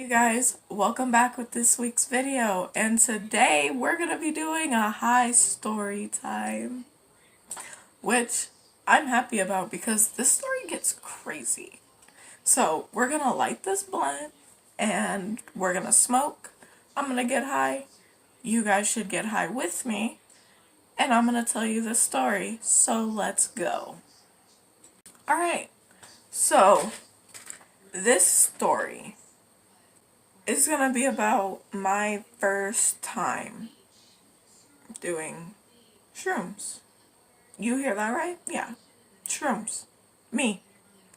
you guys, welcome back with this week's video, and today we're gonna be doing a high story time, which I'm happy about because this story gets crazy. So we're gonna light this blunt and we're gonna smoke. I'm gonna get high, you guys should get high with me, and I'm gonna tell you the story, so let's go. Alright, so this story is gonna be about my first time doing shrooms. You hear that right? Yeah. Shrooms. Me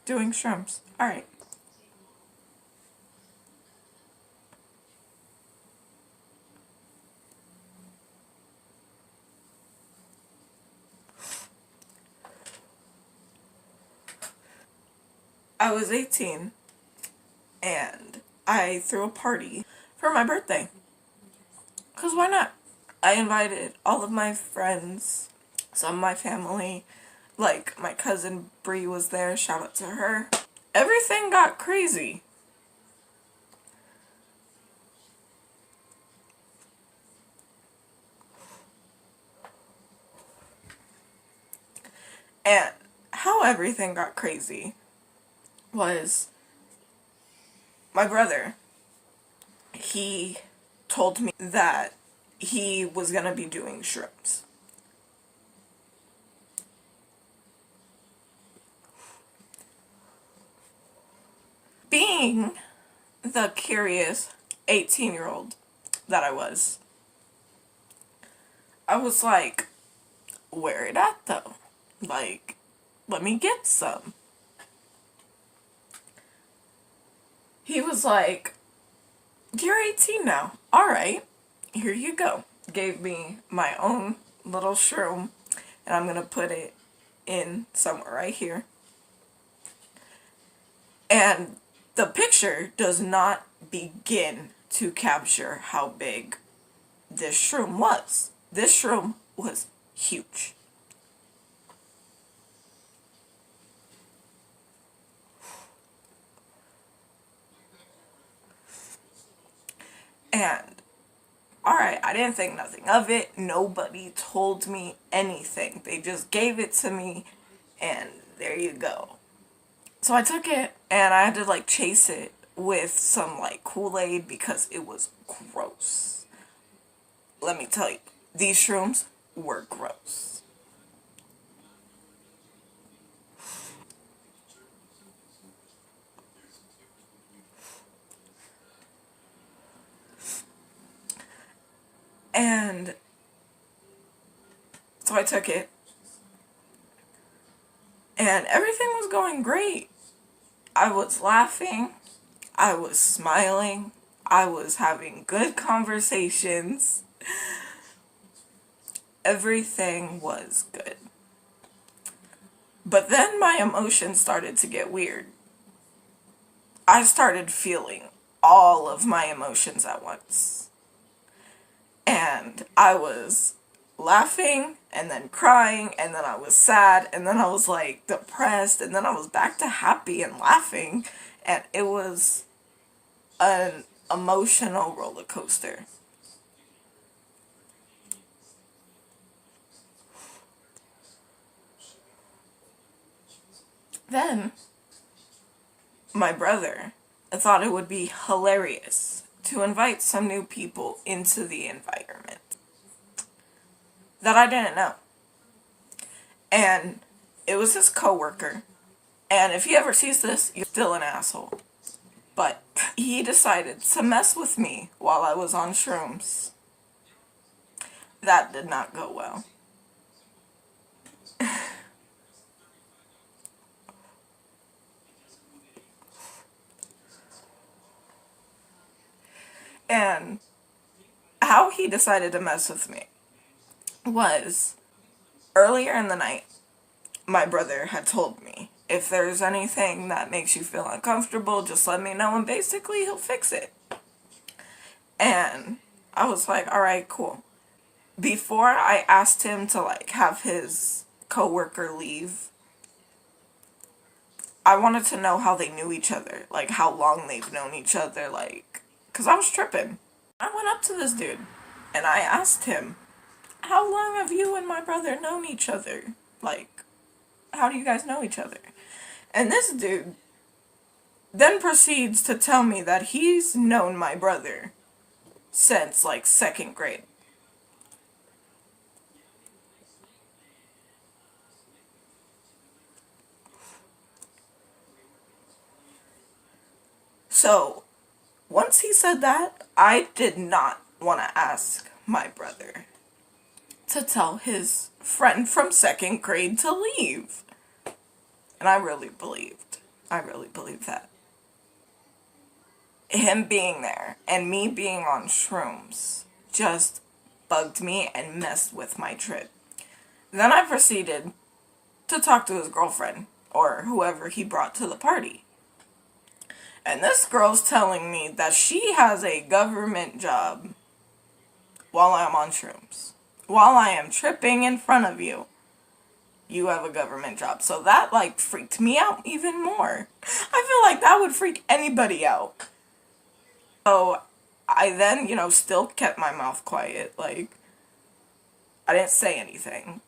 doing shrooms. Alright. I was 18 and I threw a party for my birthday. 'Cause why not? I invited all of my friends, some of my family, like my cousin Bree was there, shout out to her. Everything got crazy. And how everything got crazy was my brother. He told me that he was gonna be doing shrooms. Being the curious 18-year-old that I was like, where it at though? Like, let me get some. He was like, you're 18 now. Alright, here you go. Gave me my own little shroom, and I'm gonna put it in somewhere right here. And the picture does not begin to capture how big this shroom was. This shroom was huge. And, alright, I didn't think nothing of it. Nobody told me anything. They just gave it to me, and there you go. So I took it, and I had to, like, chase it with some, like, Kool-Aid because it was gross. Let me tell you, these shrooms were gross. And so I took it, and everything was going great. I was laughing, I was smiling, I was having good conversations. Everything was good. But then my emotions started to get weird. I started feeling all of my emotions at once. And I was laughing, and then crying, and then I was sad, and then I was like depressed, and then I was back to happy and laughing, and it was an emotional roller coaster. Then my brother thought it would be hilarious to invite some new people into the environment that I didn't know. And it was his coworker. And if he ever sees this, you're still an asshole. But he decided to mess with me while I was on shrooms. That did not go well. And how he decided to mess with me was, earlier in the night, my brother had told me, if there's anything that makes you feel uncomfortable, just let me know, and basically he'll fix it. And I was like, alright, cool. Before I asked him to, like, have his coworker leave, I wanted to know how they knew each other, like how long they've known each other, like because I was tripping. I went up to this dude and I asked him, how long have you and my brother known each other? Like, how do you guys know each other? And this dude then proceeds to tell me that he's known my brother since like second grade. So, once he said that, I did not want to ask my brother to tell his friend from second grade to leave. And I really believed that. Him being there and me being on shrooms just bugged me and messed with my trip. Then I proceeded to talk to his girlfriend or whoever he brought to the party. And this girl's telling me that she has a government job while I'm on shrooms. While I am tripping in front of you, you have a government job. So that, like, freaked me out even more. I feel like that would freak anybody out. So I then, still kept my mouth quiet. Like, I didn't say anything.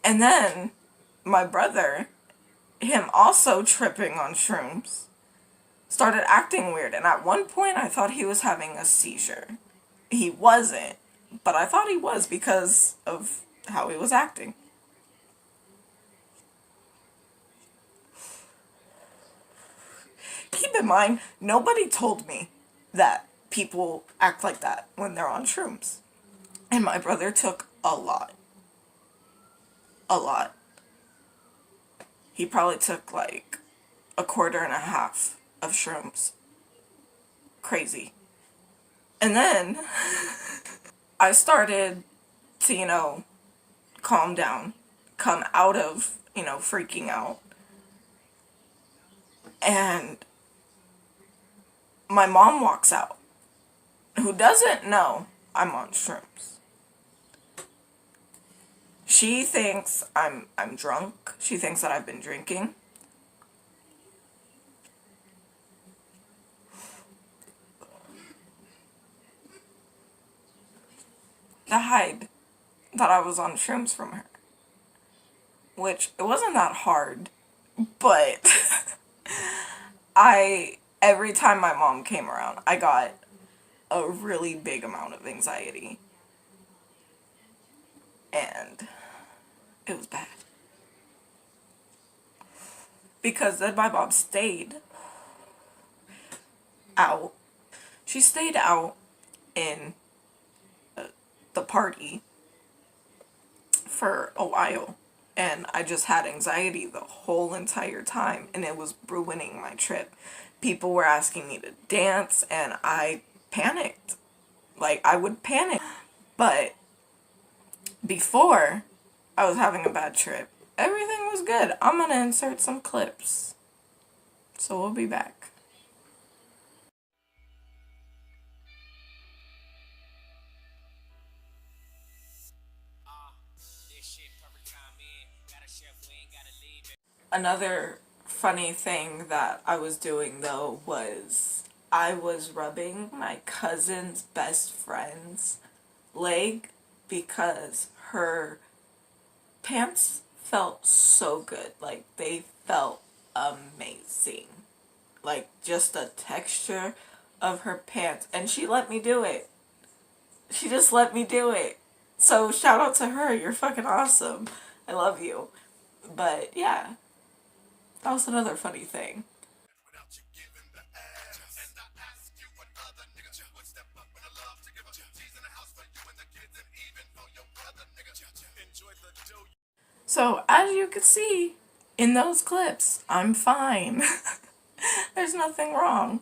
And then my brother, him also tripping on shrooms, started acting weird. And at one point I thought he was having a seizure. He wasn't, but I thought he was because of how he was acting. Keep in mind, nobody told me that people act like that when they're on shrooms. And my brother took a lot. A lot. He probably took like a quarter and a half of shrooms. Crazy. And then I started to, calm down, come out of, freaking out. And my mom walks out, who doesn't know I'm on shrooms. She thinks I'm drunk. She thinks that I've been drinking. To hide that I was on shrooms from her. Which, it wasn't that hard, but every time my mom came around, I got a really big amount of anxiety. And it was bad. Because then my mom stayed out. She stayed out in the party for a while. And I just had anxiety the whole entire time. And it was ruining my trip. People were asking me to dance. And I panicked. Like, I would panic. But before I was having a bad trip, everything was good. I'm gonna insert some clips. So we'll be back. Another funny thing that I was doing though was I was rubbing my cousin's best friend's leg because her pants felt so good. Like, they felt amazing. Like, just the texture of her pants. And she let me do it. She just let me do it. So shout out to her. You're fucking awesome. I love you. But yeah, that was another funny thing. So as you can see in those clips, I'm fine. There's nothing wrong.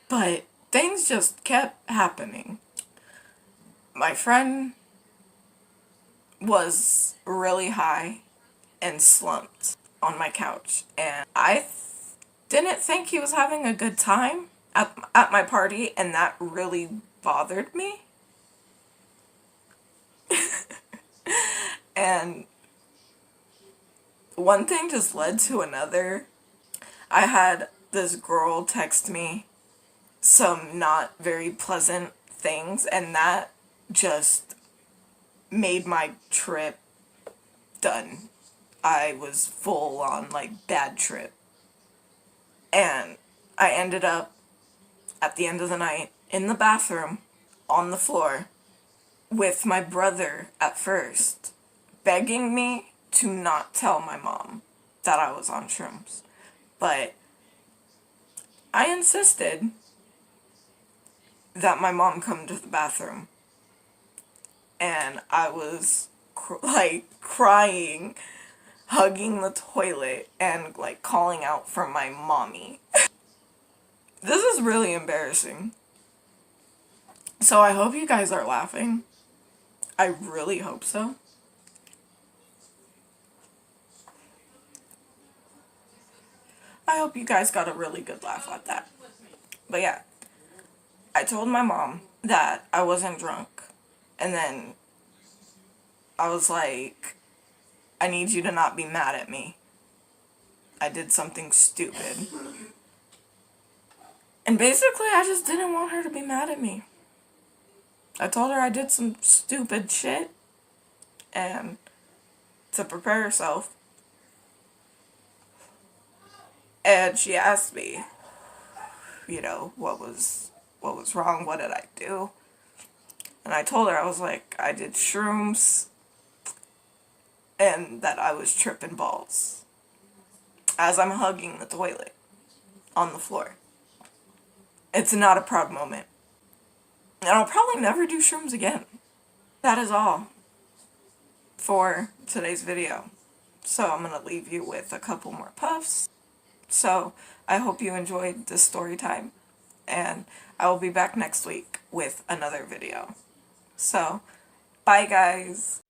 But things just kept happening. My friend was really high and slumped on my couch, and I didn't think he was having a good time at my party, and that really bothered me. And one thing just led to another. I had this girl text me some not very pleasant things, and that just made my trip done. I was full on, like, bad trip. And I ended up, at the end of the night, in the bathroom, on the floor, with my brother at first, begging me to not tell my mom that I was on shrooms. But I insisted that my mom come to the bathroom. And I was, like, crying, hugging the toilet, and, like, calling out for my mommy. This is really embarrassing. So I hope you guys are laughing. I really hope so. I hope you guys got a really good laugh at that. But yeah, I told my mom that I wasn't drunk. And then I was like, I need you to not be mad at me. I did something stupid. And basically, I just didn't want her to be mad at me. I told her I did some stupid shit, and to prepare herself. And she asked me, you know, what was wrong, what did I do? And I told her, I was like, I did shrooms, and that I was tripping balls as I'm hugging the toilet on the floor. It's not a proud moment. And I'll probably never do shrooms again. That is all for today's video. So I'm going to leave you with a couple more puffs. So I hope you enjoyed this story time. And I will be back next week with another video. So, bye guys.